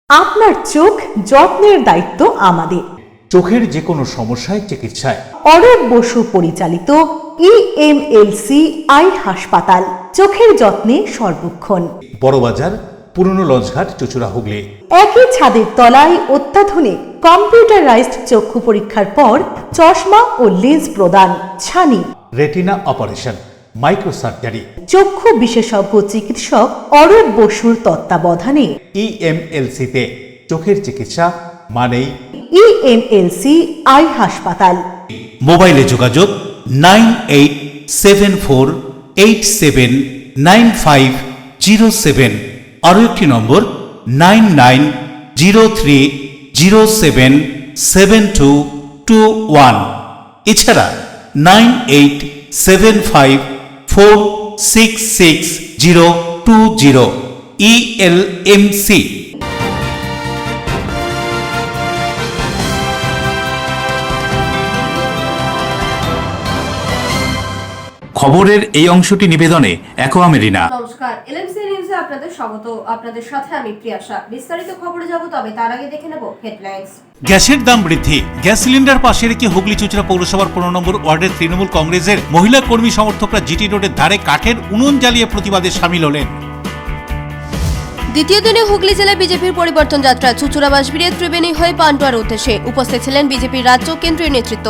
আপনার চোখ যত্নের দায়িত্ব আমাদের। চোখের যে কোনো সমস্যায় চিকিৎসায় অরূপ বসু পরিচালিত EMLC আই হাসপাতাল, চোখের যত্নে সর্বক্ষণ। বড়বাজার, পুরনো লঞ্চঘাট, চুঁচুড়া, হুগলি। একই ছাদের তলায় অত্যাধুনিক কম্পিউটারাইজড চক্ষু পরীক্ষার পর চশমা ও লেন্স প্রদান, ছানি, রেটিনা অপারেশন, মাইক্রোসার্জারি। চক্ষু বিশেষজ্ঞ চিকিৎসক অরূপ বসুর তত্ত্বাবধানে EMLC-তে চোখের চিকিৎসা মানেই EMLC আই হাসপাতাল। মোবাইলে যোগাযোগ 9874879507, আরও একটি নম্বর 9903077221, এছাড়া 9875466020। ELMC। খবরের এই অংশটি নিবেদনে অ্যাকোয়া মেরিনা। নমস্কার, এলএমসি নিউজে আপনাদের স্বাগত। আপনাদের সাথে আমি প্রিয়াশা। বিস্তারিত খবরে যাব, তবে তার আগে দেখে নেব হেডলাইন্স। গ্যাসের দাম বৃদ্ধি, গ্যাস সিলিন্ডার পাশে রেখে হুগলি চুঁচুড়া পৌরসভার 15 নম্বর ওয়ার্ডের তৃণমূল কংগ্রেসের মহিলা কর্মী সমর্থকরা জিটি রোডের ধারে কাঠের উনুন জ্বালিয়ে প্রতিবাদে সামিল হলেন। দ্বিতীয় দিনে হুগলি জেলায় বিজেপির পরিবর্তন যাত্রা, চুঁচুড়া বাসবিড়িয়ে ত্রিবেণী হয়ে পান্ডুয়ার উদ্দেশ্যে উপস্থিত ছিলেন বিজেপির রাজ্য কেন্দ্রীয় নেতৃত্ব।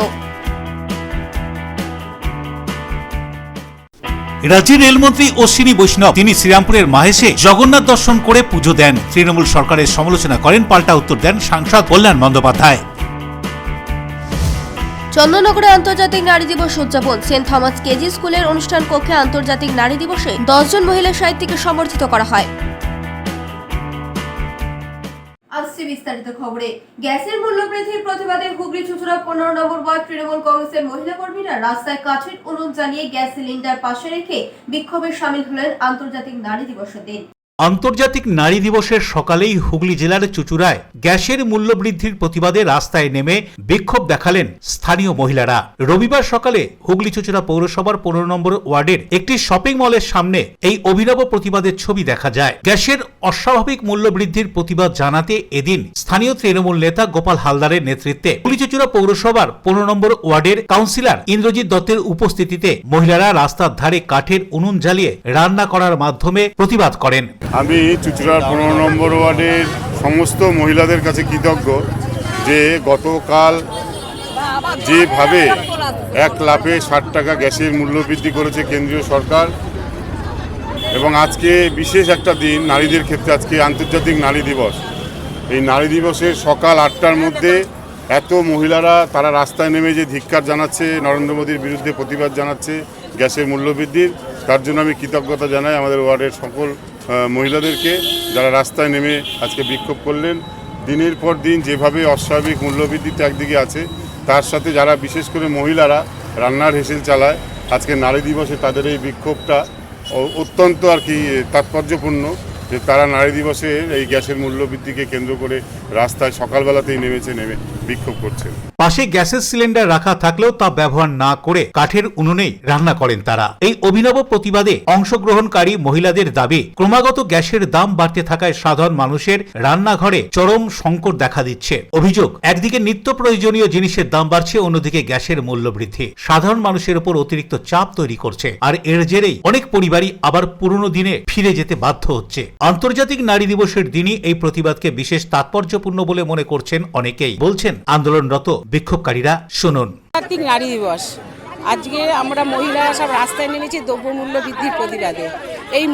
রাজ্যের রেলমন্ত্রী অশ্বিনী বৈষ্ণব তিনি শ্রীরামপুরের মাহেশে জগন্নাথ দর্শন করে পুজো দেন। তৃণমূল সরকারের সমালোচনা করেন, পাল্টা উত্তর দেন সাংসদ কল্যাণ বন্দ্যোপাধ্যায়। চন্দননগরে আন্তর্জাতিক নারী দিবস উদযাপন, সেন্ট থমাস কেজি স্কুলের অনুষ্ঠান কক্ষে আন্তর্জাতিক নারী দিবসে 10 জন মহিলা সাহিত্যিককে সম্বর্ধিত করা হয়। আসছে বিস্তারিত খবরে। গ্যাসের মূল্য বৃদ্ধির প্রতিবাদে হুগলি চুঁচুড়া 15 নম্বর ওয়ার্ড তৃণমূল কংগ্রেসের মহিলা কর্মীরা রাস্তায় কাঠের উনুন জ্বালিয়ে গ্যাস সিলিন্ডার পাশে রেখে বিক্ষোভে সামিল হলেন আন্তর্জাতিক নারী দিবসের দিন। আন্তর্জাতিক নারী দিবসের সকালেই হুগলি জেলার চুঁচুড়ায় গ্যাসের মূল্য বৃদ্ধির প্রতিবাদে রাস্তায় নেমে বিক্ষোভ দেখালেন স্থানীয় মহিলারা। রবিবার সকালে হুগলি চুঁচুড়া পৌরসভার 15 নম্বর ওয়ার্ডের একটি শপিং মলের সামনে এই অভিনব প্রতিবাদের ছবি দেখা যায়। গ্যাসের অস্বাভাবিক মূল্য বৃদ্ধির প্রতিবাদ জানাতে এদিন স্থানীয় তৃণমূল নেতা গোপাল হালদারের নেতৃত্বে হুগলি চুঁচুড়া পৌরসভার 15 নম্বর ওয়ার্ডের কাউন্সিলর ইন্দ্রজিৎ দত্তের উপস্থিতিতে মহিলারা রাস্তার ধারে কাঠের উনুন জ্বালিয়ে রান্না করার মাধ্যমে প্রতিবাদ করেন। আমি চুঁচুড়ার 15 নম্বর ওয়ার্ডের সমস্ত মহিলাদের কাছে কৃতজ্ঞ যে গতকাল যেভাবে এক লাফে 60 টাকা গ্যাসের মূল্য বৃদ্ধি করেছে কেন্দ্রীয় সরকার, এবং আজকে বিশেষ একটা দিন নারীদের ক্ষেত্রে, আজকে আন্তর্জাতিক নারী দিবস। এই নারী দিবসের সকাল 8টার মধ্যে এত মহিলারা তারা রাস্তায় নেমে যে ধিক্কার জানাচ্ছে, নরেন্দ্র মোদীর বিরুদ্ধে প্রতিবাদ জানাচ্ছে গ্যাসের মূল্য বৃদ্ধির, তার জন্য আমি কৃতজ্ঞতা জানাই আমাদের ওয়ার্ডের সকল মহিলাদেরকে যারা রাস্তায় নেমে আজকে বিক্ষোভ করলেন। দিনের পর দিন যেভাবে অস্বাভাবিক মূল্যবৃদ্ধিতে একদিকে আছে, তার সাথে যারা বিশেষ করে মহিলারা রান্নার হেসেল চালায়, আজকে নারী দিবসে তাদের এই বিক্ষোভটা অত্যন্ত তাৎপর্যপূর্ণ যে তারা নারী দিবসের এই গ্যাসের মূল্যবৃদ্ধিকে কেন্দ্র করে রাস্তায় সকালবেলাতেই নেমে বিক্ষোভ করছে। পাশে গ্যাসের সিলিন্ডার রাখা থাকলেও তা ব্যবহার না করে কাঠের উনুনেই রান্না করেন তারা। এই অভিনব প্রতিবাদে অংশগ্রহণকারী মহিলাদের দাবি, ক্রমাগত গ্যাসের দাম বাড়তে থাকায় সাধারণ মানুষের রান্নাঘরে চরম সংকট দেখা দিচ্ছে। অভিযোগ, একদিকে নিত্য প্রয়োজনীয় জিনিসের দাম বাড়ছে, অন্যদিকে গ্যাসের মূল্য বৃদ্ধি সাধারণ মানুষের উপর অতিরিক্ত চাপ তৈরি করছে, আর এর জেরেই অনেক পরিবারই আবার পুরনো দিনে ফিরে যেতে বাধ্য হচ্ছে। আন্তর্জাতিক নারী দিবসের দিনই এই প্রতিবাদকে বিশেষ তাৎপর্যপূর্ণ বলে মনে করছেন অনেকেই, বলছেন আন্দোলনরত বিক্ষোভকারীরা। শুনুন। আন্তর্জাতিক নারী দিবস, আজকে আমরা মহিলারা সব রাস্তায় নেমেছি দ্রব্যমূল্য বৃদ্ধির প্রতিবাদে। এই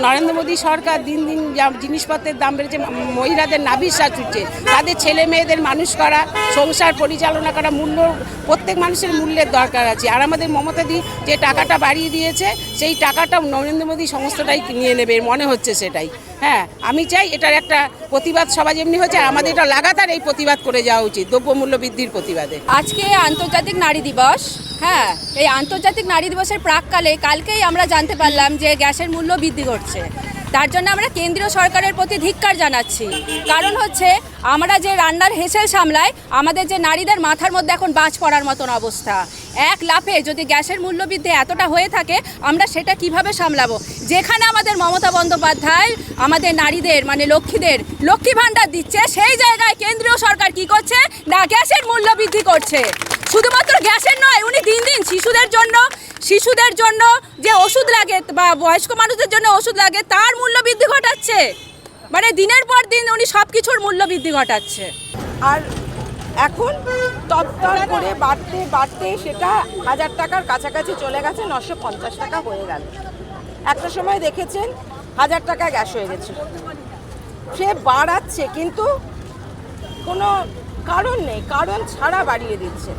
নরেন্দ্র মোদী সরকার দিন দিন জিনিসপত্রের দাম বেড়েছে, মহিলাদের নাভিশ্বাস উঠছে, তাদের ছেলে মেয়েদের মানুষ করা, সংসার পরিচালনা করা, প্রত্যেক মানুষের মূল্যের দরকার আছে। আর আমাদের মমতাদি যে টাকাটা বাড়িয়ে দিয়েছে, সেই টাকাটা নরেন্দ্র মোদী সমস্তটাই নিয়ে নেবে মনে হচ্ছে, সেটাই। হ্যাঁ, আমি চাই এটার একটা প্রতিবাদ সবাই যেমনি হচ্ছে, আমাদের এটা লাগাতার এই প্রতিবাদ করে যাওয়া উচিত দ্রব্যমূল্য বৃদ্ধির প্রতিবাদে। আজকে আন্তর্জাতিক নারী দিবস। হ্যাঁ, এই আন্তর্জাতিক নারী দিবসের প্রাককালে কালকেই আমরা জানতে পারলাম যে গ্যাসের মূল্য বৃদ্ধি করছে। তার জন্য আমরা কেন্দ্রীয় সরকারের প্রতি ধিক্কার জানাচ্ছি। কারণ হচ্ছে আমরা যে রান্নার হেসেল সামলাই, আমাদের যে নারীদের মাথার মধ্যে এখন বাজ পড়ার মতন অবস্থা। এক লাফে যদি গ্যাসের মূল্যবৃদ্ধি এতটা হয়ে থাকে আমরা সেটা কিভাবে সামলাবো? যেখানে আমাদের মমতা বন্দ্যোপাধ্যায় আমাদের নারীদের মানে লক্ষ্মীদের লক্ষ্মী ভাণ্ডার দিচ্ছে, সেই জায়গায় কেন্দ্রীয় সরকার কি করছে না গ্যাসের মূল্য বৃদ্ধি করছে। শুধুমাত্র গ্যাসের নয়, উনি দিন দিন শিশুদের জন্য যে ওষুধ লাগে বা বয়স্ক মানুষদের জন্য ওষুধ লাগে তার মূল্য বৃদ্ধি ঘটাচ্ছে। মানে দিনের পর দিন উনি সব কিছুর মূল্য বৃদ্ধি ঘটাচ্ছে। আর এখন তৎপর করে বাড়তে সেটা 1000 টাকার কাছাকাছি চলে গেছে, 950 টাকা হয়ে গেল। একটা সময় দেখেছেন 1000 টাকা গ্যাস হয়ে গেছে। সে বাড়াচ্ছে কিন্তু কোনো কারণ নেই, কারণ ছাড়া বাড়িয়ে দিচ্ছে।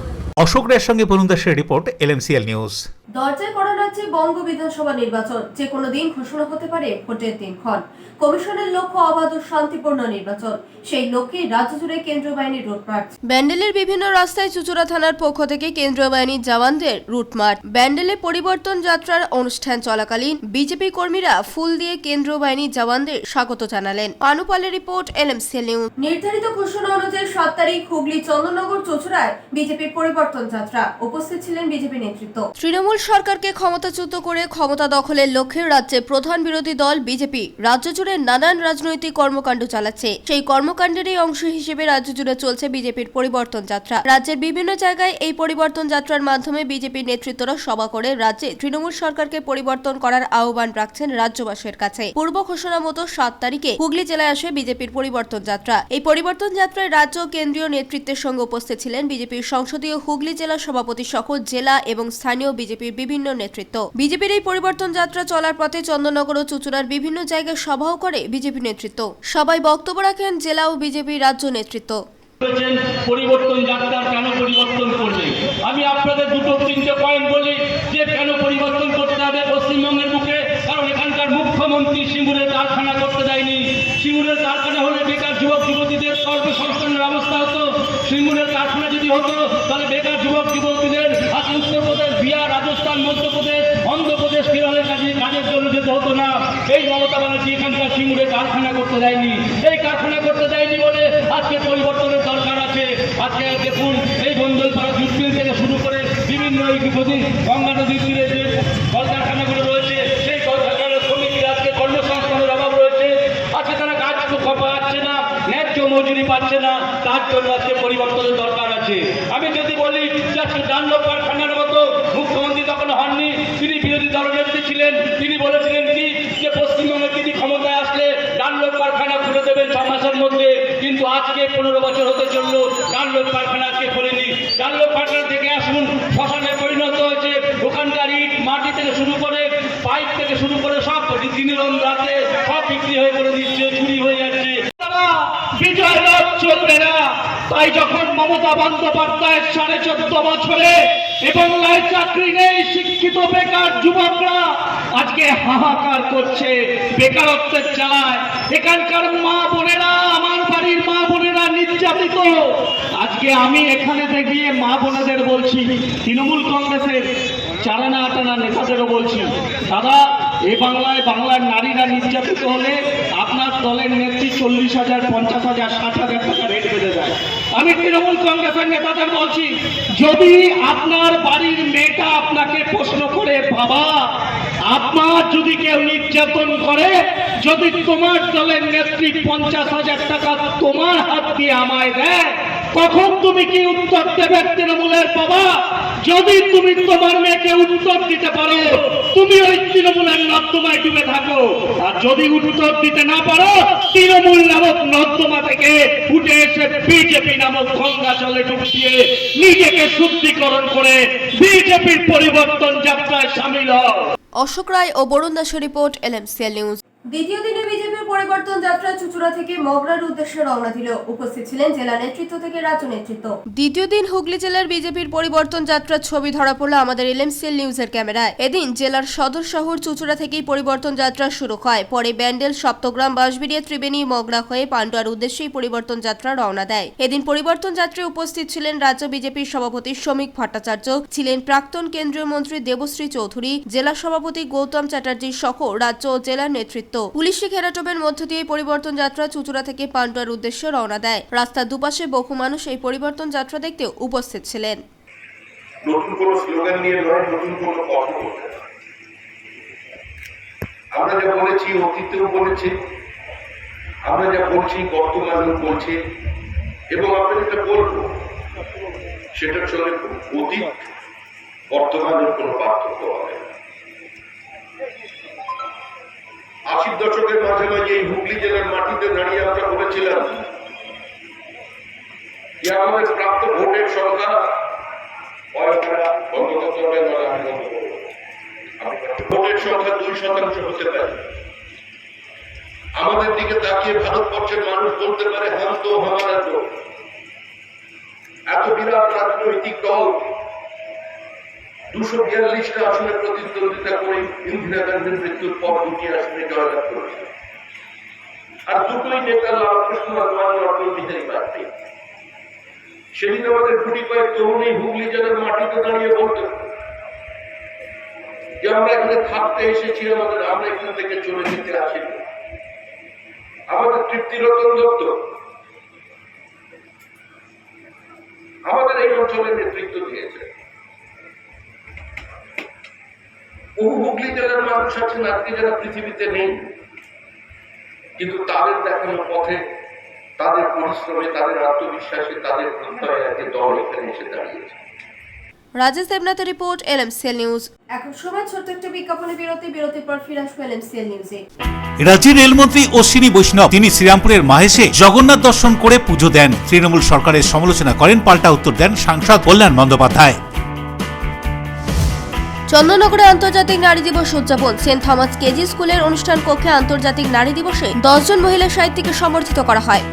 অশোক রায়ের সঙ্গে বরুণ দাসের রিপোর্ট, LMCL নিউজ। দরজায় করানো হচ্ছে বঙ্গ বিধানসভা নির্বাচন, যে কোনো দিন ঘোষণা হতে পারে ভোটের দিনক্ষণ। কমিশনের লক্ষ্য অবাধ ও শান্তিপূর্ণ নির্বাচন, সেই লক্ষ্যে রাজ্য জুড়ে কেন্দ্রীয় বাহিনীর রুটমার্চ। ব্যান্ডেলের বিভিন্ন রাস্তায় চুচুড়া থানার পক্ষ থেকে কেন্দ্রীয় বাহিনীর জওয়ানদের রুটমার্চ। ব্যান্ডেলে পরিবর্তন যাত্রার অনুষ্ঠান চলাকালীন বিজেপি কর্মীরা ফুল দিয়ে কেন্দ্রীয় বাহিনীর জওয়ানদের স্বাগত জানালেন। পানুপালের রিপোর্ট, LMCL নিউজ। নির্ধারিত ঘোষণা অনুযায়ী 7 তারিখ হুগলি চন্দননগর চুচুড়ায় বিজেপির পরিবর্তন যাত্রা। উপস্থিত ছিলেন বিজেপি নেতৃত্ব। তৃণমূল সরকারকে ক্ষমতাচ্যুত করে ক্ষমতা দখলের লক্ষ্যে রাজ্যে প্রধান বিরোধী দল বিজেপি রাজ্য জুড়ে নানান রাজনৈতিক কর্মকাণ্ড চালাচ্ছে। সেই কর্মকাণ্ডেরই অংশ হিসেবে রাজ্য জুড়ে চলছে বিজেপির পরিবর্তন যাত্রা। রাজ্যের বিভিন্ন জায়গায় এই পরিবর্তন যাত্রার মাধ্যমে বিজেপির নেতৃত্বরা সভা করে রাজ্যে তৃণমূল সরকারকে পরিবর্তন করার আহ্বান রাখছেন রাজ্যবাসীর কাছে। পূর্ব ঘোষণা মতো 7 তারিখে হুগলি জেলায় আসে বিজেপির পরিবর্তন যাত্রা। এই পরিবর্তন যাত্রায় রাজ্য কেন্দ্রীয় নেতৃত্বের সঙ্গে উপস্থিত ছিলেন বিজেপির সংসদীয় হুগলি জেলা সভাপতি সহ জেলা এবং স্থানীয় বিজেপির বিভিন্ন নেতৃত্ব। বিজেপির এই পরিবর্তন যাত্রা চলার পথে চন্দননগর ও চুচুড়ার বিভিন্ন জায়গায় সভাও করে বিজেপি নেতৃত্ব। সবাই বক্তব্য রাখেন জেলা ও বিজেপি রাজ্য নেতৃত্ব। পরিবর্তন যাত্রা কেন পরিবর্তন করবে? আমি আপনাদের 2-3টে পয়েন্ট বলি যে কেন পরিবর্তন করতে হবে পশ্চিমবঙ্গের বুকে। কারণ এখানকার মুখ্যমন্ত্রী সিঙ্গুরের কারখানা করতে দেয়নি। সিঙ্গুরের কারখানা হলে বেকার যুবক যুবতীদের কর্মসংস্থানের ব্যবস্থা হতো। সিঙ্গুরের কারখানা যদি হতো তাহলে বেকার যুবক যুবতীদের আজ উত্তরপ্রদেশ, বিহার, রাজস্থান, মধ্যপ্রদেশ, অন্ধ্রপ্রদেশ, কেরলের কাজের জন্য যেতে হতো না। এই মমতা ব্যানার্জি এখানকার সিঙ্গুরের কারখানা করতে দেয়নি। এই কারখানা করতে দেয়নি বলে আজকে পরিবর্তনের দরকার আছে। আজকে দেখুন এই বন্দলপাড়া জুট মিল থেকে শুরু করে বিভিন্ন গঙ্গা নদীর তীরে যে কলকারখানাগুলো রয়েছে সেই কলকারখানার শ্রমিকদের আজকে কর্মসংস্থানের অভাব রয়েছে। আজকে তারা কাজ পাচ্ছে না, ন্যায্য মজুরি পাচ্ছে না, তার জন্য আজকে পরিবর্তনের দরকার আছে। আমি যদি বলি যে আজকে ডানলপ কারখানার মতো মুখ্যমন্ত্রী তখন হননি, তিনি বিরোধী দলনেত্রী ছিলেন। তিনি বলেছিলেন কি যে পশ্চিমবঙ্গে তিনি ক্ষমতায় আসলে ডানলপ কারখানা খুলে দেবেন 6 মাসের মধ্যে। কিন্তু আজকে 15 বছর হতে চললো ডানলপ কারখানা আজকে খোলেনি। ডানলপ কারখানা থেকে আসুন শ্মশানে পরিণত হয়েছে। ওখানকার ইট, মাটি থেকে শুরু করে পাইপ থেকে শুরু করে সব দিনের রাতে সব বিক্রি হয়ে করে দিচ্ছে, চুরি হয়ে যাচ্ছে। বিজয় লাভ চলবে না। তাই যখন মমতা বন্দ্যোপাধ্যায়ের 14.5 বছরে এবং চাকরি নেই, শিক্ষিত বেকার যুবকরা আজকে হাহাকার করছে, বেকারত্বের চালায়। এখানকার মা বোনেরা, আমার বাড়ির মা বোনেরা নির্যাতিত। আজকে আমি এখানে গিয়ে মা বোনেদের বলছি, তৃণমূল কংগ্রেসের চালানা আটানা নেতাদেরও বলছি, দাদা এই বাংলার নারীরা নির্যাতিত হলে আপনার দলের নেত্রী 40,000, 50,000, 60,000 টাকা রেট বেঁধে দেয়। আমি তৃণমূল কংগ্রেসের নেতাদের বলছি, যদি আপনার বাড়ির মেয়েটা আপনাকে প্রশ্ন করে, বাবা আপনার যদি কেউ নির্যাতন করে, যদি তোমার দলের নেত্রী 50,000 টাকা তোমার হাত দিয়ে আমায় দেয়, তখন তুমি কি উত্তর দেবে তৃণমূলের বাবা? যদি তুমি তোমার মেয়েকে উত্তর দিতে পারো, তুমি ওই তৃণমূলের নর্দমায় ডুবে থাকো। আর যদি উত্তর দিতে না পারো, তৃণমূল নামক নর্দমা থেকে উঠে এসে বিজেপি নামক গঙ্গা জলে ডুব দিয়ে নিজেকে শুদ্ধিকরণ করে বিজেপির পরিবর্তন যাত্রায় সামিল হও। অশোক রায় ও বরুণ দাসের রিপোর্ট, LMCL নিউজ। দ্বিতীয় দিনে বিজেপির পরিবর্তন যাত্রা চুচুড়া থেকে মগরার উদ্দেশ্যে রওনা দিল। উপস্থিত ছিলেন জেলা নেতৃত্ব থেকে রাজ্য নেতৃত্ব। দ্বিতীয় দিন হুগলি জেলার বিজেপির পরিবর্তন যাত্রার ছবি ধরা পড়ল আমাদের LMCL নিউজের ক্যামেরায়। এদিন জেলার সদর শহর চুচুড়া থেকেই পরিবর্তন যাত্রা শুরু হয়। পরে ব্যান্ডেল, সপ্তগ্রাম, বাঁশবেড়িয়া, ত্রিবেণী, মগরা হয়ে পান্ডুয়ার উদ্দেশ্যেই পরিবর্তন যাত্রা রওনা দেয়। এদিন পরিবর্তন যাত্রায় উপস্থিত ছিলেন রাজ্য বিজেপির সভাপতি শ্রমিক ভট্টাচার্য, ছিলেন প্রাক্তন কেন্দ্রীয় মন্ত্রী দেবশ্রী চৌধুরী, জেলা সভাপতি গৌতম চ্যাটার্জি সহ রাজ্য ও জেলার নেতৃত্ব। পুলিশি ঘেরাটোপের মধ্য দিয়ে পরিবর্তন যাত্রা চুচুড়া থেকে পান্ডুয়ার উদ্দেশ্যে রওনা দেয়। রাস্তার দুপাশে বহু মানুষ এই পরিবর্তন যাত্রা দেখতে উপস্থিত ছিলেন। নতুন কোনো স্লোগান নিয়ে নয়, নতুন কোনো কথা বলতে। আমরা যা বলেছি অতীতেও বলেছি, আমরা যা বলছি বর্তমানেও বলছি, এবং আমরা যেটা বলবো সেটার সঙ্গে অতীত বর্তমানের কোনো পার্থক্য হবে না। 80 দশকের মাঝামাঝি এই হুগলি জেলার মাটিতে দাঁড়িয়ে আমরা বলেছিলাম যে আমাদের প্রাপ্ত ভোটের সংখ্যা ভোটের সংখ্যা 2% হতে পারে। আমাদের দিকে তাকিয়ে ভারতবর্ষের মানুষ বলতে পারে হাম তো হামারা তো। এত বিরাট রাজনৈতিক দল 242টা আসনে প্রতিদ্বন্দ্বিতা করে ইন্দিরা গান্ধীর মৃত্যুর পর 2টি আসনে জয়লাভ করেছে, আর দুটোই নেতা লালকৃষ্ণ আদবানি অটল বিহারী বাজপেয়ী। সেদিন আমাদের গুটি কয়েক তরুণী হুগলি জেলার মাটিতে দাঁড়িয়ে বলতেন যে আমরা এখানে থাকতে এসেছি, আমরা এখান থেকে চলে যেতে আসিনি। আমাদের তৃপ্তিরতন দত্ত আমাদের এই অঞ্চলের নেতৃত্ব দিয়েছে। বহু হুগলি জেলার মানুষ আছেন আজকে যারা পৃথিবীতে নেই, কিন্তু তাদের দেখানো পথে, তাদের পরিশ্রমে, তাদের আত্মবিশ্বাসে, তাদের প্রত্যয়ে আজকে দল এখানে এসে দাঁড়িয়েছে। রাজেশ দেবনাথের রিপোর্ট, LMCL নিউজ। এখন সময় ছোট্ট একটা বিজ্ঞাপনে বিরতির পর ফিরে আসবো LMCL নিউজে। রাজ্যের রেলমন্ত্রী অশ্বিনী বৈষ্ণব তিনি শ্রীরামপুরের মাহেশে জগন্নাথ দর্শন করে পুজো দেন। তৃণমূল সরকারের সমালোচনা করেন, পাল্টা উত্তর দেন সাংসদ কল্যাণ বন্দ্যোপাধ্যায়। চন্দননগরে আন্তর্জাতিক নারী দিবস উদযাপন। সেন্ট থমাস কেজি স্কুলের অনুষ্ঠান কক্ষে আন্তর্জাতিক নারী দিবসে 10 জন মহিলা সাহিত্যিককে সম্বর্ধিত করা হয়।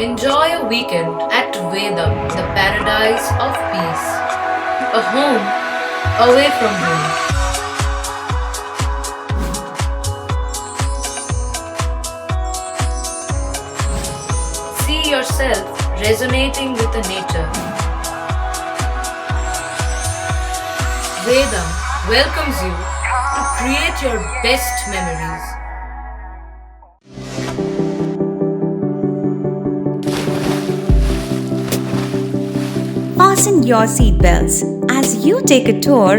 Enjoy a weekend at Vedam, the paradise of peace. A home away from home. See yourself resonating with the nature. Vedam welcomes you to create your best memories. Fasten your seatbelts as you take a tour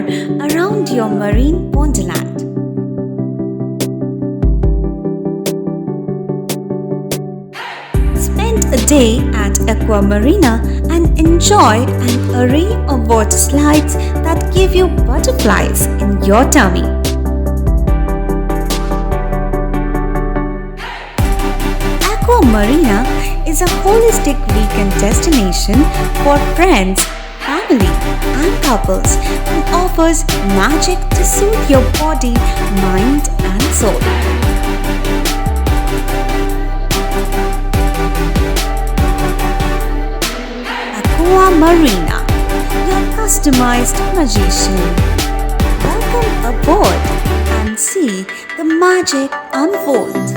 around your marine wonderland. Spend a day at Aqua Marina and enjoy an array of water slides that give you butterflies in your tummy. Aqua Marina is a holistic weekend destination for friends, family, and couples and offers magic to soothe your body, mind, and soul. Aqua Marina, your customized magician. Welcome aboard and see the magic unfold.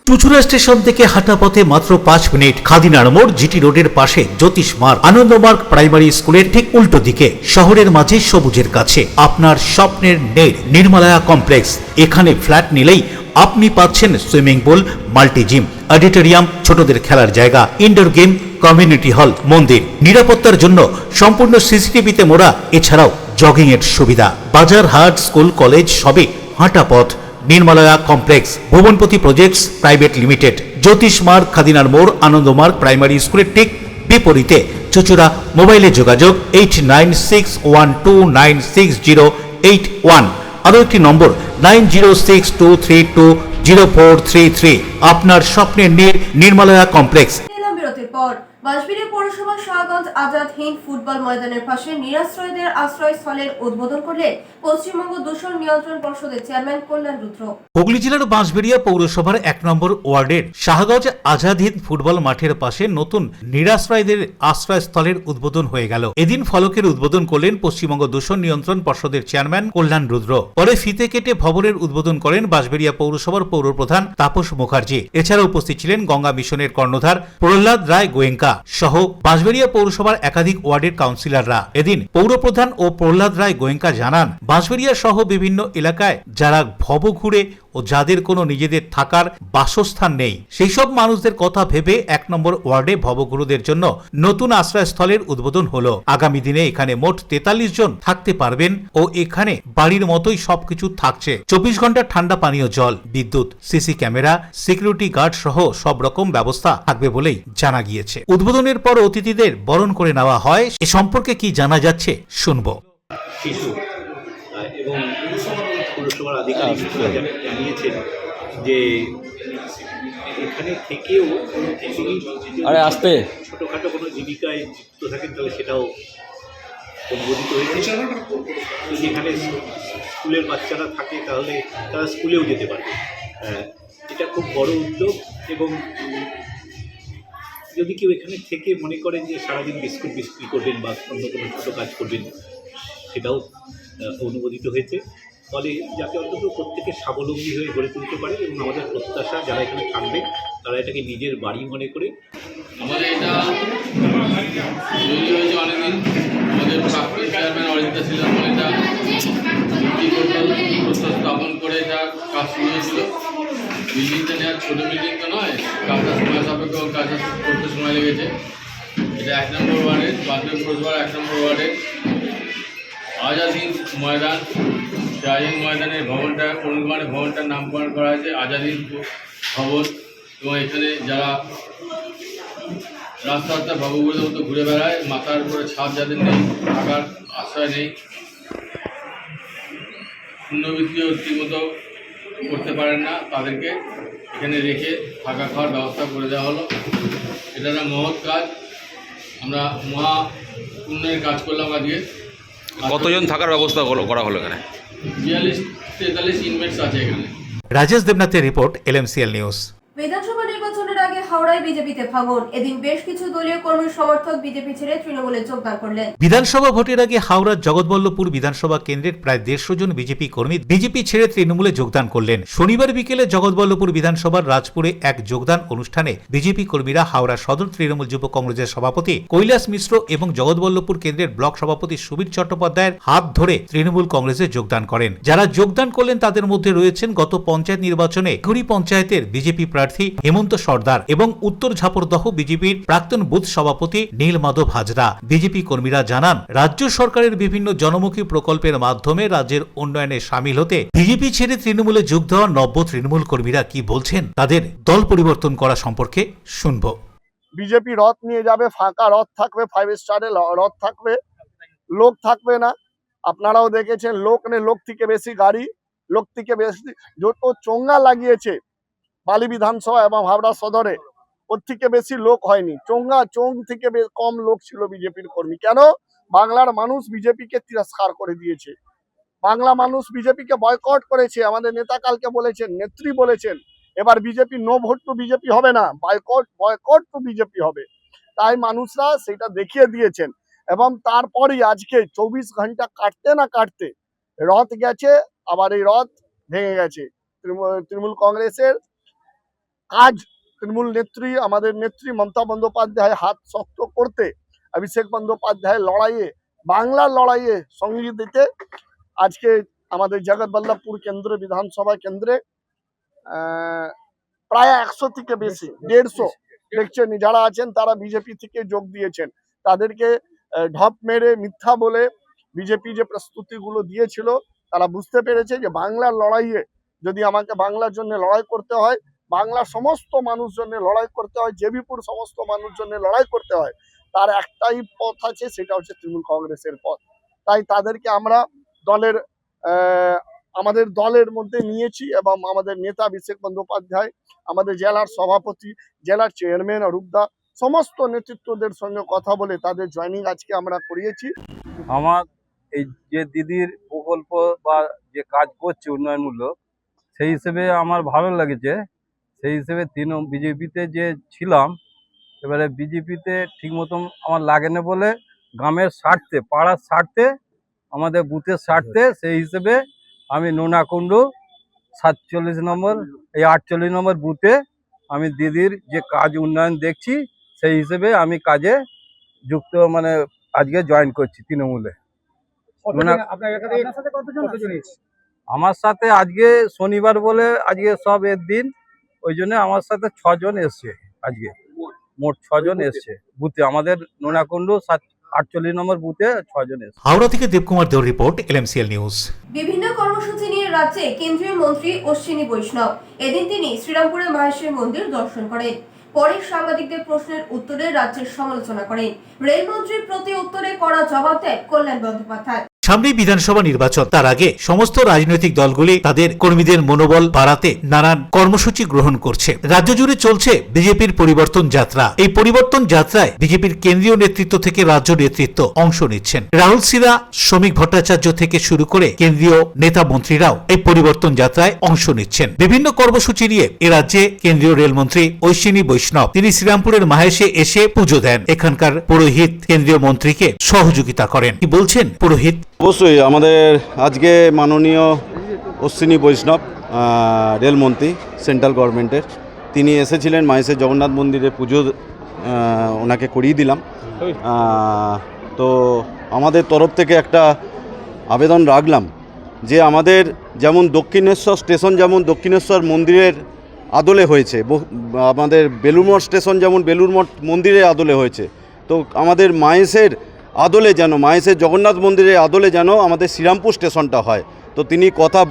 Chuchura station থেকে হাঁটা পথে মাত্র 5 minute. খাদিনার মোড়, GT রোডের পাশে জ্যোতিষ মার্গ, Ananda Marga primary স্কুলের ঠিক উল্টো দিকে, শহরের মাঝে সবুজের কাছে আপনার স্বপ্নের নেড় নির্মলায়া কমপ্লেক্স। এখানে ফ্ল্যাট নিলেই আপনি পাচ্ছেন swimming pool, multi gym, auditorium, ছোটদের খেলার জায়গা, ইনডোর গেম, কমিউনিটি হল, মন্দির। নিরাপত্তার জন্য সম্পূর্ণ সিসিটিভিতে মোড়া। এছাড়াও জগিং এর সুবিধা। বাজার, হাট, স্কুল, কলেজ সবই হাঁটা পথ। নির্মলায়া কমপ্লেক্স, ভুবনপতি প্রজেক্টস প্রাইভেট লিমিটেড, জ্যোতিষ মার্গ, খাদিনার মোড়, আনন্দমার্গ প্রাইমারি স্কুলের ঠিক বিপরীতে, চুচুড়া। মোবাইলে যোগাযোগ 8961296081। আরও একটি নম্বর 9062320433। আপনার স্বপ্নের নির্মলায়া কমপ্লেক্স। বিরতির পর বাঁশবেড়িয়া পৌরসভার শাহগঞ্জ আজাদ হিন্দ ফুটবল ময়দানের পাশে নিরাশ্রয়ীদের আশ্রয়স্থলের উদ্বোধন করলেন পশ্চিমবঙ্গ দূষণ নিয়ন্ত্রণ পর্ষদের চেয়ারম্যান কল্যাণ রুদ্র। হুগলি জেলার বাঁশবেড়িয়া পৌরসভার 1 নম্বর ওয়ার্ডের শাহগঞ্জ আজাদ হিন্দ ফুটবল মাঠের পাশে নতুন নিরাশ্রয়ীদের আশ্রয়স্থলের উদ্বোধন হয়ে গেল। এদিন ফলকের উদ্বোধন করলেন পশ্চিমবঙ্গ দূষণ নিয়ন্ত্রণ পর্ষদের চেয়ারম্যান কল্যাণ রুদ্র। পরে ফিতে কেটে ভবনের উদ্বোধন করেন বাঁশবেড়িয়া পৌরসভার পৌরপ্রধান তাপস মুখার্জি। এছাড়া উপস্থিত ছিলেন গঙ্গা মিশনের কর্ণধার প্রহ্লাদ রায় গোয়েঙ্কা, মুর্মুরা সহ বাঁশবেড়িয়া পৌরসভার একাধিক ওয়ার্ডের কাউন্সিলররা। এদিন পৌরপ্রধান ও প্রহ্লাদ রায় গোয়েঙ্কা জানান, বাঁশবেড়িয়া সহ বিভিন্ন এলাকায় যারা ভবঘুরে ও যাদের কোনো নিজেদের থাকার বাসস্থান নেই, সেই সব মানুষদের কথা ভেবে 1 নম্বর ওয়ার্ডে ভবঘুরুদের জন্য নতুন আশ্রয়স্থলের উদ্বোধন হলো। আগামী দিনে এখানে মোট 43 জন থাকতে পারবেন ও এখানে বাড়ির মতোই সবকিছু থাকছে। 24 ঘন্টা ঠান্ডা পানীয় জল, বিদ্যুৎ, সিসি ক্যামেরা, সিকিউরিটি গার্ড সহ সব রকম ব্যবস্থা থাকবে বলেই জানা গিয়েছে। উদ্বোধনের পর অতিথিদের বরণ করে নেওয়া হয়। এ সম্পর্কে কি জানা যাচ্ছে শুনবো। এবং পৌরসভার আধিকারিকরা জানিয়েছেন যে এখানে থেকেও ছোটখাটো কোনো জীবিকায় যুক্ত থাকেন তাহলে সেটাও অনুমোদিত হয়েছে। যেখানে স্কুলের বাচ্চারা থাকে তাহলে তারা স্কুলেও যেতে পারবে। এটা খুব বড় উদ্যোগ এবং যদি কেউ এখানে থেকে মনে করেন যে সারাদিন বিস্কুট বিক্রি করবেন বা অন্য কোনো ছোটো কাজ করবেন সেটাও অনুমোদিত হয়েছে। ফলে যাতে অন্তত প্রত্যেকে স্বাবলম্বী হয়ে গড়ে তুলতে পারে এবং আমাদের প্রত্যাশা যারা এখানে থাকবে তারা এটাকে নিজের বাড়ি মনে করে। আমাদের এটা তৈরি হয়েছে অনেকদিন, আমাদের প্রাক্তন চেয়ারম্যান অরিন্দা ছিলেন, এটা স্থাপন করে এটা কাজ শুরু হয়েছিল। বিল্ডিংটা নেওয়ার ছোটো বিল্ডিং তো নয়, কাজটা সময় সাপেক্ষ কাজটা করতে সময় লেগেছে। এটা 1 নম্বর ওয়ার্ডের, বাঁশবেড়িয়া পৌরসভার 1 নম্বর ওয়ার্ডের আজাদ হিন্দ ময়দান। আজাদ ময়দানের ভবনটা অনুমানে ভবনটার নামকরণ করা হয়েছে আজাদ হিন্দ ভবন। এবং এখানে যারা রাস্তা ভবগুলোর মতো ঘুরে বেড়ায়, মাথার উপরে ছাদ যাদের নেই, থাকার আশ্রয় নেই, পুণ্যবৃত্তিও ঠিকমতো করতে পারেন না, তাদেরকে এখানে রেখে থাকা খাওয়ার ব্যবস্থা করে দেওয়া হলো। এটা একটা মহৎ কাজ, আমরা মহা পুণ্যের কাজ করলাম আজকে। কতজন থাকার ব্যবস্থা করা হলো এখানে? 42-43 ইনমেটস আছে এখানে। রাজেশ দেবনাথের রিপোর্ট, LMCL নিউজ। বিধানসভা নির্বাচনের আগে হাওড়ায় বিজেপিতে ভাঙন। এদিন বেশ কিছু দলীয় কর্মী সমর্থক বিজেপি ছেড়ে তৃণমূলে যোগদান করলেন। বিধানসভা ভোটের আগে হাওড়ার জগৎবল্লভপুর বিধানসভা কেন্দ্রের প্রায় 150 জন বিজেপি কর্মী বিজেপি ছেড়ে তৃণমূলে যোগদান করলেন। শনিবার বিকেলে জগৎবল্লভপুর বিধানসভার রাজপুরে এক যোগদান অনুষ্ঠানে বিজেপি কর্মীরা হাওড়া সদর তৃণমূল যুব কংগ্রেসের সভাপতি কৈলাস মিশ্র এবং জগৎবল্লভপুর কেন্দ্রের ব্লক সভাপতি সুবীর চট্টোপাধ্যায়ের হাত ধরে তৃণমূল কংগ্রেসে যোগদান করেন। যারা যোগদান করলেন তাদের মধ্যে রয়েছেন গত পঞ্চায়েত নির্বাচনে ঘুরি পঞ্চায়েতের বিজেপি প্রার্থী হেমন্ত সর্দার এবং উত্তর ঝাপরদহ বিজেপির প্রাক্তন বুথ সভাপতি নীলমাধব হাজরা। বিজেপি কর্মীরা জানান, রাজ্য সরকারের বিভিন্ন জনমুখী প্রকল্পের মাধ্যমে রাজ্যের উন্নয়নে সামিল হতে বিজেপি ছেড়ে তৃণমূলে যোগ দেওয়া নব্য তৃণমূল কর্মীরা কি বলছেন তাদের দল পরিবর্তন করা সম্পর্কে শুনব। বিজেপি রথ নিয়ে যাবে, ফাঁকা রথ থাকবে, 5 স্টারে রথ থাকবে, লোক থাকবে না। আপনারাও দেখেছেন, লোক থেকে বেশি গাড়ি, লোক থেকে বেশি যত চোঙ্গা লাগিয়েছে বালি বিধানসভা এবং হাওড়া সদরে, ওর থেকে বেশি লোক হয়নি। চোং থেকে কম লোক ছিল বিজেপির কর্মী। কেন? বাংলার মানুষ বিজেপিকে তিরস্কার করে দিয়েছে, বাংলা মানুষ বিজেপিকে বয়কট করেছে। আমাদের নেতা কালকে বলেছেন, নেত্রী বলেছেন, এবার BJP no vote to BJP হবে না, বয়কট টু বিজেপি হবে। তাই মানুষরা সেটা দেখিয়ে দিয়েছেন। এবং তারপরই আজকে 24 ঘন্টা কাটতে না কাটতে রথ গেছে, আবার এই রথ ভেঙে গেছে। তৃণমূল কংগ্রেসের কাজ, তৃণমূল নেত্রী, আমাদের নেত্রী মমতা বন্দ্যোপাধ্যায় হাত শক্ত করতে, অভিষেক বন্দ্যোপাধ্যায়ের লড়াইয়ে, বাংলার লড়াইয়ে সঙ্গী দিতে আজকে আমাদের জগৎবল্লভপুর কেন্দ্রে, বিধানসভা কেন্দ্রে প্রায় 100 থেকে বেশি, 150 দেখছেন যারা আছেন তারা বিজেপি থেকে যোগ দিয়েছেন। তাদেরকে ঢপ মেরে মিথ্যা বলে বিজেপি যে প্রস্তুতিগুলো দিয়েছিল, তারা বুঝতে পেরেছে যে বাংলার লড়াইয়ে যদি আমাকে বাংলার জন্য লড়াই করতে হয়, বাংলার সমস্ত মানুষ জন্য লড়াই করতে হয়, জেবিপুর সমস্ত মানুষ জন্য লড়াই করতে হয়, তার একটাই পথ আছে, সেটা হচ্ছে তৃণমূল কংগ্রেসের পথ। তাই তাদেরকে আমরা আমাদের দলের মধ্যে নিয়েছি এবং আমাদের নেতা অভিষেক বন্দ্যোপাধ্যায়, আমাদের জেলার সভাপতি, জেলার চেয়ারম্যান অরূপদা, সমস্ত নেতৃত্বদের সঙ্গে কথা বলে তাদের জয়েনিং আজকে আমরা করিয়েছি। আমার এই যে দিদির প্রকল্প বা যে কাজ করছে উন্নয়নমূলক, সেই হিসেবে আমার ভালো লেগেছে। সেই হিসেবে বিজেপিতে যে ছিলাম, এবারে বিজেপিতে ঠিক মতন আমার লাগে না বলে গ্রামের স্বার্থে, পাড়ার স্বার্থে, আমাদের বুথের স্বার্থে, সেই হিসেবে আমি নোনাকুণ্ডু 47 নম্বর, এই 48 নম্বর বুথে আমি দিদির যে কাজ উন্নয়ন দেখছি, সেই হিসেবে আমি কাজে যুক্ত মানে আজকে জয়েন করছি তৃণমূলে। আমার সাথে আজকে শনিবার বলে আজকে সব এর দিন, ওই জন্য আমার সাথে 6 জন এসছে। আজকে মোট 6 জন এসছে বুথে, আমাদের নোনাকুণ্ডু 48 নম্বর বুথে 6 জন এসছে। হাওড়া থেকে দেবকুমার দেওর রিপোর্ট, LMCL নিউজ। বিভিন্ন কর্মসূচি নিয়ে রাজ্যে কেন্দ্রীয় মন্ত্রী অশ্বিনী বৈষ্ণব। এদিন তিনি শ্রীরামপুরে মাহেশ্বর মন্দির দর্শন করেন। পরে সাংবাদিকদের প্রশ্নের উত্তরে রাজ্যের সমালোচনা করেন। রেলমন্ত্রীর প্রতি উত্তরে কড়া জবাব দেন কল্যাণ বন্দ্যোপাধ্যায়। সামনেই বিধানসভা নির্বাচন, তার আগে সমস্ত রাজনৈতিক দলগুলি তাদের কর্মীদের মনোবল বাড়াতে নানান কর্মসূচি গ্রহণ করছে। রাজ্য জুড়ে চলছে বিজেপির পরিবর্তন যাত্রা। এই পরিবর্তন যাত্রায় বিজেপির কেন্দ্রীয় নেতৃত্ব থেকে রাজ্য নেতৃত্ব অংশ নিচ্ছেন। রাহুল সিনহা, শ্রমিক ভট্টাচার্য থেকে শুরু করে কেন্দ্রীয় নেতা মন্ত্রীরাও এই পরিবর্তন যাত্রায় অংশ নিচ্ছেন। বিভিন্ন কর্মসূচি নিয়ে এ রাজ্যে কেন্দ্রীয় রেলমন্ত্রী অশ্বিনী বৈষ্ণব তিনি শ্রীরামপুরের মাহেশে এসে পুজো দেন। এখানকার পুরোহিত কেন্দ্রীয় মন্ত্রীকে সহযোগিতা করেন। কি বলছেন পুরোহিত? অবশ্যই আমাদের আজকে মাননীয় অশ্বিনী বৈষ্ণব রেলমন্ত্রী সেন্ট্রাল গভর্নমেন্টের, তিনি এসেছিলেন মাহেশের জগন্নাথ মন্দিরে পুজো ওনাকে করিয়ে দিলাম। তো আমাদের তরফ থেকে একটা আবেদন রাখলাম যে আমাদের যেমন দক্ষিণেশ্বর স্টেশন যেমন দক্ষিণেশ্বর মন্দিরের আদলে হয়েছে, আমাদের বেলুড়মঠ স্টেশন যেমন বেলুড়মঠ মন্দিরের আদলে হয়েছে, তো আমাদের মাহেশের আদলে যেন মাহেশের জগন্নাথ মন্দিরের আদলে যেন আমাদের শ্রীরামপুর স্টেশনটা হয়। তো তিনি কথা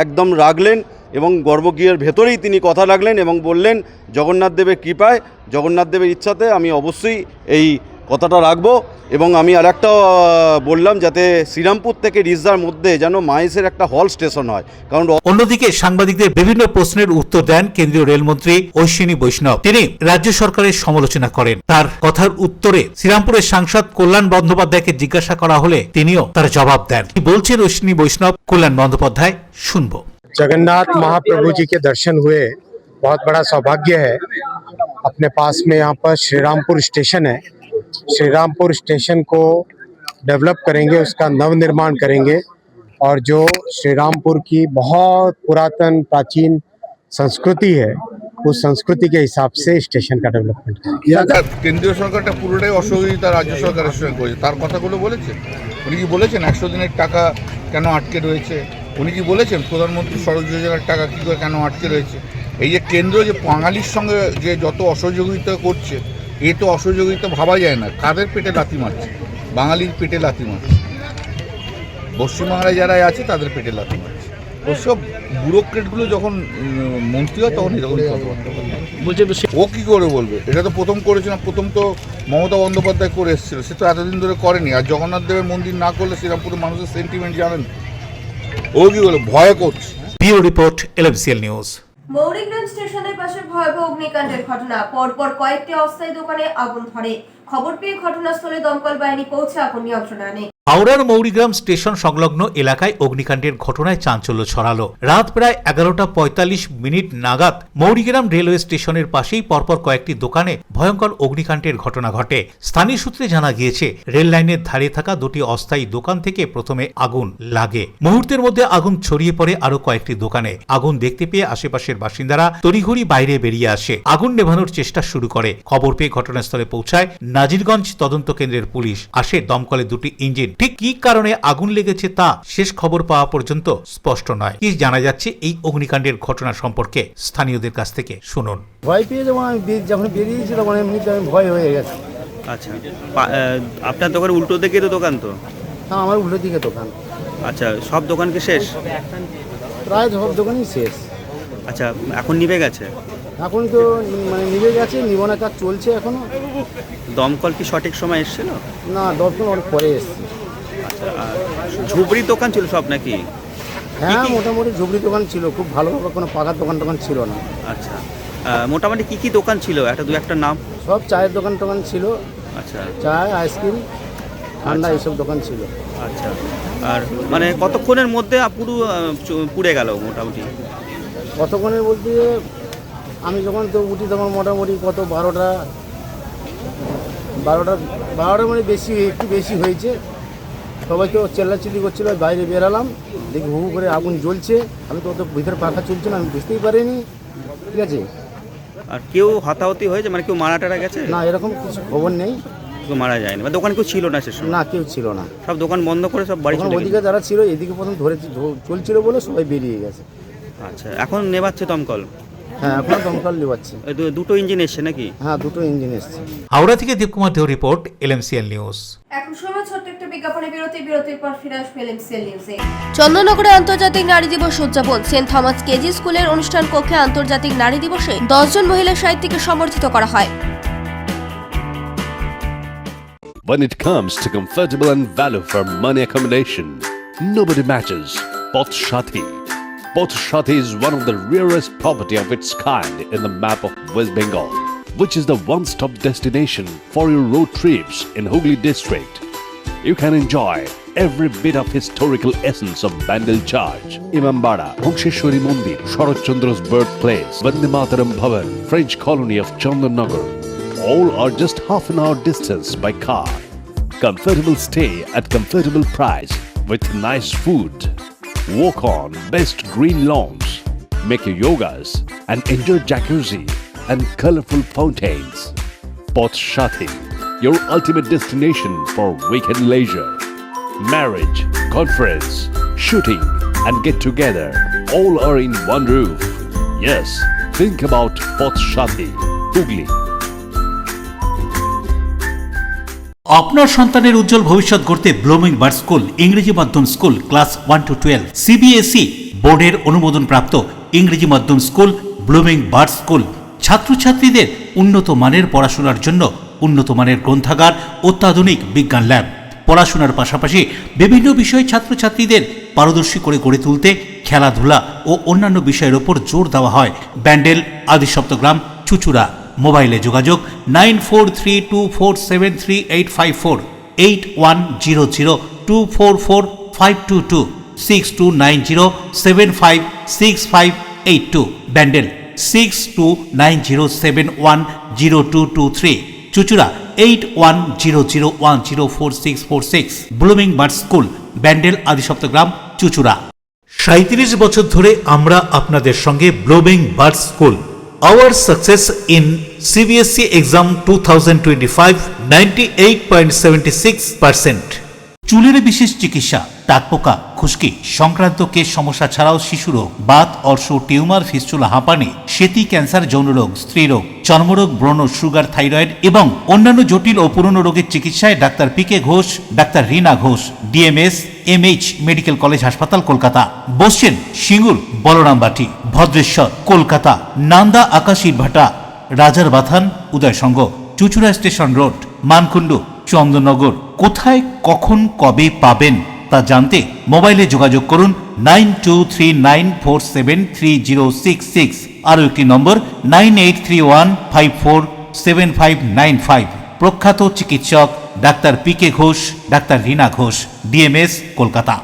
একদম রাখলেন এবং গর্ভগৃহের ভেতরেই তিনি কথা রাখলেন এবং বললেন জগন্নাথ দেবের কৃপায়, জগন্নাথ দেবের ইচ্ছাতে আমি অবশ্যই এই কথাটা রাখবো। এবং আমি আরেকটা বললাম যাতে শ্রীরামপুর থেকে রিজদার মধ্যে যেন মাহেশের একটা হল স্টেশন হয়। কারণ অন্যদিকে সাংবাদিকদের বিভিন্ন প্রশ্নের উত্তর দেন কেন্দ্রীয় রেলমন্ত্রী অশ্বিনী বৈষ্ণব। তিনি রাজ্য সরকারের সমালোচনা করেন। তার কথার উত্তরে শ্রীরামপুরের সাংসদ কল্যাণ বন্দ্যোপাধ্যায়কে জিজ্ঞাসা করা হলে তিনিও তার জবাব দেন। কি বলছেন অশ্বিনী বৈষ্ণব, কল্যাণ বন্দ্যোপাধ্যায় শুনবো। जगन्नाथ महाप्रभु जी के दर्शन हुए, बहुत बड़ा सौभाग्य है। अपने पास में यहाँ पर श्रीरामपुर स्टेशन है, श्रीरामपुर स्टेशन को डेवलप करेंगे, उसका नव निर्माण करेंगे और जो श्रीरामपुर की बहुत पुरातन प्राचीन संस्कृति है उस संस्कृति के हिसाब से स्टेशन का डेवलपमेंट करेंगे। কেন্দ্রীয় সরকারটা পুরোটাই অসহযোগিতা রাজ্য সরকারের সঙ্গে করেছে, তার কথাগুলো বলেছে। উনি কি বলেছেন 100 দিনের টাকা কেন আটকে রয়েছে? উনি কি বলেছেন প্রধানমন্ত্রী সড়ক যোজনার টাকা কী করে কেন আটকে রয়েছে? এই যে কেন্দ্র যে বাঙালির সঙ্গে যে যত অসহযোগিতা করছে, এ তো অসহযোগিতা ভাবা যায় না। কাদের পেটে লাথি মারছে? বাঙালির পেটে লাথি মারছে, পশ্চিমবাংলায় যারা আছে তাদের পেটে লাথি মারছে। ওসব ব্যুরোক্রেটগুলো যখন মন্ত্রী হয় তখন এরকম কথাবার্তা বলছে। ও কী করে বলবে? এটা তো প্রথম করেছে না, প্রথম তো মমতা বন্দ্যোপাধ্যায় করে এসেছিল, সে তো এতদিন ধরে করেনি। আর জগন্নাথ দেবের মন্দির না করলে শ্রীরামপুরের মানুষের সেন্টিমেন্ট জানেন, ও কি বলে ভয় করছে। Bureau report, LMCL news. Mourigram স্টেশনের পাশে ভয়াবহ অগ্নিকাণ্ডের ঘটনা। পরপর কয়েকটি অস্থায়ী দোকানে আগুন ধরে। খবর পেয়ে ঘটনাস্থলে দমকল বাহিনী পৌঁছে আগুন নিয়ন্ত্রণে আনে। হাওড়ার মৌরিগ্রাম স্টেশন সংলগ্ন এলাকায় অগ্নিকাণ্ডের ঘটনায় চাঞ্চল্য ছড়ালো। রাত প্রায় 11:45 নাগাদ মৌরিগ্রাম রেলওয়ে স্টেশনের পাশেই পরপর কয়েকটি দোকানে ভয়ঙ্কর অগ্নিকাণ্ডের ঘটনা ঘটে। স্থানীয় সূত্রে জানা গিয়েছে রেল লাইনের ধারে থাকা দুটি অস্থায়ী দোকান থেকে প্রথমে আগুন লাগে। মুহূর্তের মধ্যে আগুন ছড়িয়ে পড়ে আরো কয়েকটি দোকানে। আগুন দেখতে পেয়ে আশেপাশের বাসিন্দারা তড়িঘড়ি বাইরে বেরিয়ে আসে, আগুন নেভানোর চেষ্টা শুরু করে। খবর পেয়ে ঘটনাস্থলে পৌঁছায় নাজিরগঞ্জ তদন্ত কেন্দ্রের পুলিশ। আসে দমকলে দুটি ইঞ্জিন। ঠিক কি কারণে আগুন লেগেছে তা শেষ খবর পাওয়া পর্যন্ত স্পষ্ট নয়। কি জানা যাচ্ছে এই অগ্নিকাণ্ডের ঘটনা সম্পর্কে স্থানীয়দের কাছ থেকে শুনুন। ভয় পেয়ে যখন বেরিয়েছি তখন এমনিতে আমি ভয় হয়ে গেছে। আচ্ছা, আপনার দোকান উল্টো দিকে তো দোকান? তো হ্যাঁ, আমার উল্টো দিকে দোকান। আচ্ছা, সব দোকান কি শেষ? প্রায় সব দোকানই শেষ। আচ্ছা, এখন নিভে গেছে? এখন তো মানে নিভে গেছে, নিবনা কাজ চলছে এখনো। দমকল কি সঠিক সময় এসেছিল? না, দমকল অনেক পরে এসছে। আচ্ছা, ঝুপড়ি দোকান ছিল সব নাকি? হ্যাঁ, মোটামুটি ঝুপড়ি দোকান ছিল, খুব ভালোভাবে কোনো পাকার দোকান ছিল না। আচ্ছা, মোটামুটি কি কি দোকান ছিল? একটা নাম? সব চায়ের দোকান ছিল। আচ্ছা, চায়, আইসক্রিম, ঠান্ডা এইসব দোকান ছিল। আচ্ছা, আর মানে কতক্ষণের মধ্যে পুরো পুড়ে গেল মোটামুটি? কতক্ষণের বলতে আমি যখন তো উঠি তখন মোটামুটি কত 12টা মানে একটু বেশি হয়েছে। সবাই তো চেল্লাচিল্লি করছিল, বাইরে বেরালাম, দেখি হু করে আগুন জ্বলছে। আমি তো ভিতরে পাখা চলছে না, আমি বুঝতেই পারিনি। ঠিক আছে, আর কেউ হতাহতি হয়েছে, মানে কেউ মারা টারা গেছে? না, এরকম কিছু খবর নেই। কেউ মারা যায়নি, বা দোকানে কেউ ছিল না সে সময়? না, কেউ ছিল না। সব দোকান বন্ধ করে সব বাড়ি চলে গেছে? ওদিকে যারা ছিল এদিকে প্রথম ধরে চলছিল বলে সবাই বেরিয়ে গেছে। আচ্ছা, এখন নেবাচ্ছে দমকল? হ্যাঁ, এখন দমকল নেবাচ্ছে। দুটো ইঞ্জিন এসছে নাকি? হ্যাঁ, দুটো ইঞ্জিন এসছে। হাওড়া থেকে দীপকুমার দেও রিপোর্ট, LMCL নিউজ। এখন সময় ছোট্ট একটা বিজ্ঞাপনে বিরতির পর ফিরে আসবে LMCL নিউজে। চন্দননগরে আন্তর্জাতিক নারী দিবস উদযাপন। সেন্ট থমাস কেজি স্কুলের অনুষ্ঠান কক্ষে আন্তর্জাতিক নারী দিবসে 10 জন মহিলা সাহিত্যিককে সম্বর্ধিত করা হয়। When it comes to comfortable and value for money accommodation, nobody matches Poth Shati. Poth Shati is one of the rarest property of its kind in the map of West Bengal, which is the one-stop destination for your road trips in Hooghly district. You can enjoy every bit of historical essence of Bandel Church, Imambara, Bhongsheshwari Mandir, Sharat Chandra's birthplace, Vande Mataram Bhavan, French colony of Chandanagar. All are just half an hour distance by car. Comfortable stay at comfortable price with nice food. Walk on best green lawns, make your yogas and enjoy jacuzzi and colorful fountains. Poth Shati, your ultimate destination for weekend leisure. Marriage, conference, shooting and get together all are in one roof. Yes, think about Poth Shati, Hooghly. আপনার সন্তানের উজ্জ্বল ভবিষ্যৎ গড়তে blooming bird school ইংরেজি মাধ্যম school class 1 to 12 CBSE বোর্ডের অনুমোদন প্রাপ্ত ইংরেজি মাধ্যম স্কুল ব্লুমিং বার্ড স্কুল। ছাত্রছাত্রীদের উন্নত মানের পড়াশোনার জন্য উন্নত মানের গ্রন্থাগার, অত্যাধুনিক বিজ্ঞান ল্যাব। পড়াশোনার পাশাপাশি বিভিন্ন বিষয়ে ছাত্রছাত্রীদের পারদর্শী করে গড়ে তুলতে খেলাধুলা ও অন্যান্য বিষয়ের ওপর জোর দেওয়া হয়। ব্যান্ডেল, আদিসপ্তগ্রাম, চুচুড়া। মোবাইলে যোগাযোগ 9432473854, 8100244522, 6290756582, Bandel 6290710223, Chuchura 8100104646, blooming bird school, Bandel, Adisaptagram, Chuchura. 37 বছর ধরে আমরা আপনাদের সঙ্গে blooming bird school. Our success in CBSE exam 2025 98.76%. চুলের বিশেষ চিকিৎসা, টাকপোকা, খুশকি সংক্রান্ত কেশ সমস্যা ছাড়াও শিশু রোগ, বাত, অর্শ, টিউমার, ফিস্টুলা, হাঁপানি, সেতি, ক্যান্সার, যৌনরোগ, স্ত্রীরোগ, চর্মরোগ, ব্রণ, সুগার, থাইরয়েড এবং অন্যান্য জটিল ও পুরনো রোগের চিকিৎসায় doctor PK Ghosh, doctor Rina Ghosh, DMS MH medical college হাসপাতাল, কলকাতা। বসছেন সিঙ্গুর, বলরামবাটি, ভদ্রেশ্বর, কলকাতা, নান্দা, আকাশী ভাটা, রাজার বাথান, উদয়সঙ্গ, চুচুড়া স্টেশন রোড, মানকুণ্ডু, চন্দননগর। কোথায়, কখন, কবে পাবেন তা জানতে মোবাইলে যোগাযোগ করুন 9239473066, আরও একটি নম্বর 9831547595। প্রখ্যাত চিকিৎসক doctor PK Ghosh, doctor Rina Ghosh, DMS, Kolkata.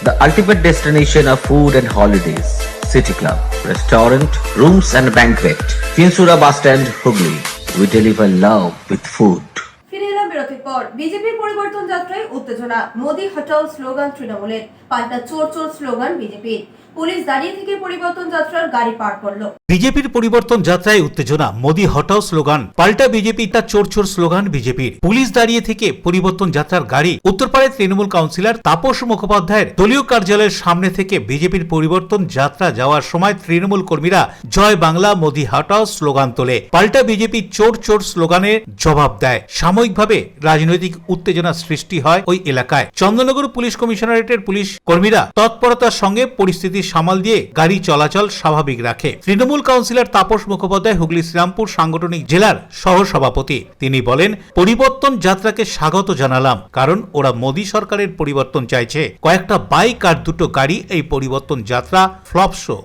The ultimate destination of food and holidays. City Club, restaurant, rooms and banquet. Finsura Bus Stand, Hooghly. We deliver love with food. ফিরে এলাম বিরতির পর। বিজেপির পরিবর্তন যাত্রায় উত্তেজনা। মোদি হটাও স্লোগান তৃণমূলের, পাল্টা চোর চোর স্লোগান বিজেপির। পুলিশ দাঁড়িয়ে থেকে পরিবর্তন যাত্রার গাড়ি পার করলো। বিজেপির পরিবর্তন যাত্রায় উত্তেজনা, মোদি হটাও স্লোগান, পাল্টা বিজেপি, তা চোর চোর স্লোগান বিজেপির। পুলিশ দাঁড়িয়ে থেকে পরিবর্তন যাত্রার গাড়ি। উত্তরপাড়ায় তৃণমূল কাউন্সিলর তাপস মুখোপাধ্যায়ের দলীয় কার্যালয়ের সামনে থেকে বিজেপির পরিবর্তন যাত্রা যাওয়ার সময় তৃণমূল কর্মীরা জয় বাংলা, মোদি হটাও স্লোগান তোলে। পাল্টা বিজেপি চোর চোর স্লোগানের জবাব দেয়। সাময়িকভাবে রাজনৈতিক উত্তেজনা সৃষ্টি হয় ওই এলাকায়। চন্দননগর পুলিশ কমিশনারেটের পুলিশ কর্মীরা তৎপরতার সঙ্গে পরিস্থিতি সামাল দিয়ে গাড়ি চলাচল স্বাভাবিক রাখে। তৃণমূল কাউন্সিলর তাপস মুখোপাধ্যায় হুগলি শ্রীরামপুর সাংগঠনিক জেলার সহ সভাপতি। তিনি বলেন, পরিবর্তন যাত্রাকে স্বাগত জানালাম, কারণ ওরা মোদী সরকারের পরিবর্তন চাইছে। কয়েকটা বাইক আর দুটো গাড়ি এই পরিবর্তন যাত্রা ফ্লপ শো।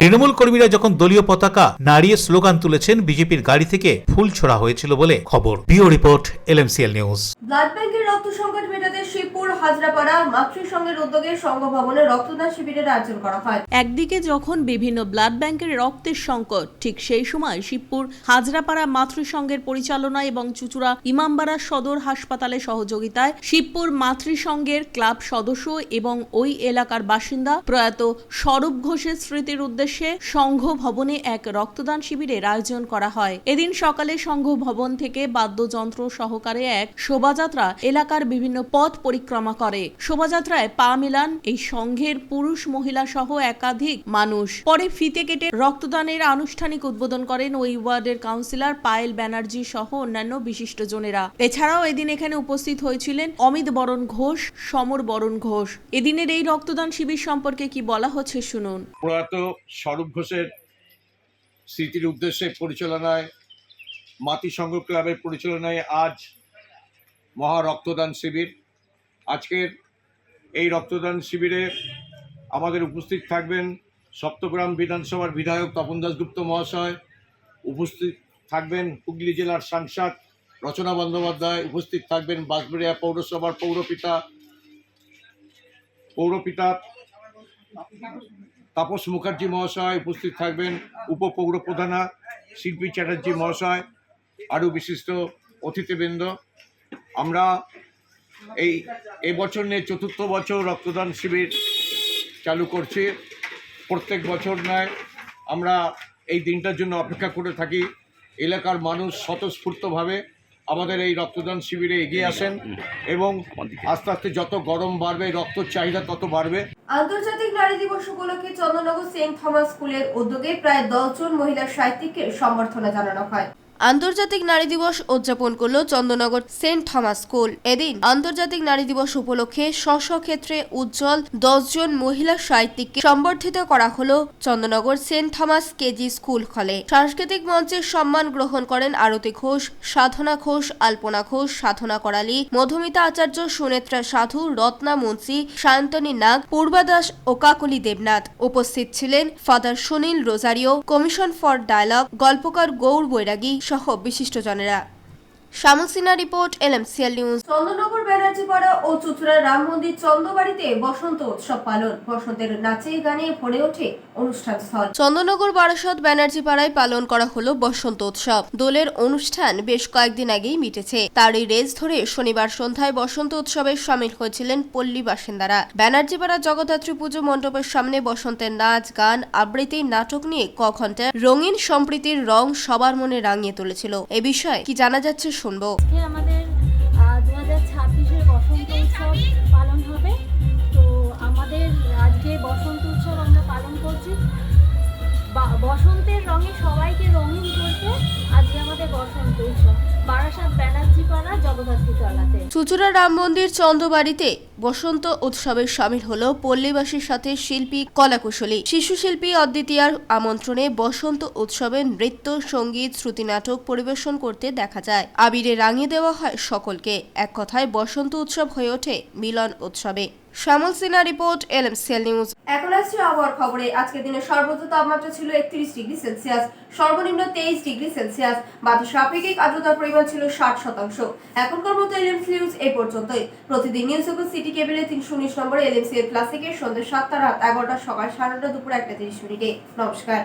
তৃণমূল কর্মীরা যখন দলীয় পতাকা নাড়িয়ে স্লোগান তুলেছেন, বিজেপির গাড়ি থেকে ফুল ছোড়া হয়েছিল বলে খবর। Bureau report, LMCL news. Blood ব্যাংকের রক্ত সংকট মেটাতে শিবপুর হাজরাপাড়া মাতৃসংঘের উদ্যোগে সংঘ ভবনে রক্তদান শিবিরের আয়োজন করা হয়। একদিকে যখন বিভিন্ন ব্লাড ব্যাংকের রক্তের সংকট, ঠিক সেই সময় শিবপুর হাজরাপাড়া মাতৃসংঘের পরিচালনায় এবং চুচুড়া ইমামবাড়া সদর হাসপাতালের সহযোগিতায় শিবপুর মাতৃসংঘের ক্লাব সদস্য এবং ওই এলাকার বাসিন্দা প্রয়াত স্বরূপ ঘোষের স্মৃতির উদ্দেশ্যে সংঘ ভবনে এক রক্তদান শিবিরের আয়োজন করা হয়। এদিন সকালে সংঘ ভবন থেকে বাদ্যযন্ত্র সহকারে এক শোভাযাত্রা এলাকার বিভিন্ন পথ পরিক্রমা করে। শোভাযাত্রায় পা মিলান এই সংঘের পুরুষ মহিলা সহ একাধিক মানুষ। পরে ফিতে কেটে রক্তদানের আনুষ্ঠানিক উদ্বোধন করেন ওই ওয়ার্ডের কাউন্সিলর পায়েল ব্যানার্জি সহ অন্যান্য বিশিষ্টজনেরা। এছাড়াও এদিন এখানে উপস্থিত হয়েছিলেন অমিত বরণ ঘোষ, সমর বরণ ঘোষ। এদিনের এই রক্তদান শিবির সম্পর্কে কি বলা হচ্ছে শুনুন। প্রয়াত স্বরূপ ঘোষের স্মৃতির উদ্দেশ্যে পরিচালনায় মাতৃসংঘ ক্লাবের পরিচালনায় আজ মহা রক্তদান শিবির। আজকের এই রক্তদান শিবিরে আমাদের উপস্থিত থাকবেন সপ্তগ্রাম বিধানসভার বিধায়ক তপন দাশগুপ্ত মহাশয়, উপস্থিত থাকবেন হুগলি জেলার সাংসদ রচনা বন্দ্যোপাধ্যায়, উপস্থিত থাকবেন বাঁশবেড়িয়া পৌরসভার পৌরপিতা তাপস মুখার্জি মহাশয়, উপস্থিত থাকবেন উপপৌরপ্রধানা শিল্পী চ্যাটার্জি মহাশয়, আরও বিশিষ্ট অতিথিবৃন্দ। আমরা এই বছর নিয়ে ৪র্থ বছর রক্তদান শিবির চালু করছি। প্রত্যেক বছর নয় আমরা এই দিনটার জন্য অপেক্ষা করে থাকি। এলাকার মানুষ স্বতঃস্ফূর্তভাবে আমাদের এই রক্তদান শিবিরে এগিয়ে আসেন এবং আস্তে আস্তে যত গরম বাড়বে রক্তের চাহিদা তত বাড়বে। আন্তর্জাতিক নারী দিবস উপলক্ষে চন্দননগর সেন্ট থমাস স্কুলের উদ্যোগে প্রায় 10 জন মহিলা সাহিত্যিককে সম্বর্ধনা জানানো হয়। আন্তর্জাতিক নারী দিবস উদযাপন করল চন্দননগর সেন্ট থমাস স্কুল। এদিন আন্তর্জাতিক নারী দিবস উপলক্ষে স্ব ক্ষেত্রে উজ্জ্বল 10 জন মহিলা সাহিত্যিককে সম্বর্ধিত করা হলো Chandannagar Saint Thomas KG school হলে। সাংস্কৃতিক মঞ্চের সম্মান গ্রহণ করেন আরতি ঘোষ, সাধনা ঘোষ, আলপনা ঘোষ, সাধনা করালি, মধুমিতা আচার্য, সুনেত্রা সাধু, রত্না মুন্সি, সায়ন্তনী নাগ, পূর্বা দাস ও কাকলি দেবনাথ। উপস্থিত ছিলেন father Sunil Rozario, commission for dialogue, গল্পকার গৌর বৈরাগী সহ বিশিষ্টজনেরা। Shyamal Sinha report, LMCL news. Chandannagar Banerjeepara ও চুচুড়া রাম মন্দির চন্দ্রবাড়িতে বসন্ত উৎসব পালন। বসন্তের নাচে গানে ভরে ওঠে অনুষ্ঠান স্থল। চন্দননগর বারাসত ব্যানার্জিপাড়ায় পালন করা হলো বসন্ত উৎসব। দোলের অনুষ্ঠান বেশ কয়েকদিন আগেই মিটেছে। তারই রেস ধরে শনিবার সন্ধ্যায় বসন্ত উৎসবে সামিল হয়েছিলেন পল্লী বাসিন্দারা। ব্যানার্জিপাড়া জগদ্ধাত্রী পুজো মণ্ডপের সামনে বসন্তের নাচ, গান, আবৃত্তি, নাটক নিয়ে ক ঘন্টার রঙিন সম্প্রীতির রং সবার মনে রাঙিয়ে তুলেছিল। এ বিষয়ে কি জানা যাচ্ছে শুনবো। আমাদের 2026-এর বসন্ত উৎসব পালন হবে। তো আমাদের আজকে বসন্ত উৎসব আমরা পালন করছি। বসন্তের রঙে সবাইকে রঙিন করতে আজকে আমাদের বসন্ত উৎসব বারাসাত ব্যানার্জিপাড়া জগদ্ধাত্রী তলাতে। চুচুড়া রাম মন্দির চন্দ্রবাড়িতে বসন্ত উৎসবে সামিল হলো পল্লীবাসীর সাথে শিল্পী, কলাকুশলী, শিশু শিল্পী অদ্বিতীয়ার আমন্ত্রণে বসন্ত উৎসবে নৃত্য, সঙ্গীত, শ্রুতি নাটক পরিবেশন করতে দেখা যায়। আবিরে রাঙিয়ে দেওয়া হয় সকলকে। এক কথায় বসন্ত উৎসব হয়ে ওঠে মিলন উৎসবে। শ্যামল সিনহা রিপোর্ট, LMCL নিউজ। এখন আসছে আবহাওয়ার খবরে। আজকের দিনে সর্বোচ্চ তাপমাত্রা ছিল 31 ডিগ্রি সেলসিয়াস, সর্বনিম্ন 23 ডিগ্রি সেলসিয়াস। বাতাসের আপেক্ষিক আর্দ্রতার পরিমাণ ছিল 60%। এখনকার মতো LMCL নিউজ এই পর্যন্তই। প্রতিদিন নিউজ সুপার সিটি কেবলে 319 নম্বরে LMCL ক্লাসিকের সন্ধ্যা 7টা, রাত 11টা, সকাল 9:30, দুপুর 1:30 মিনিটে। নমস্কার।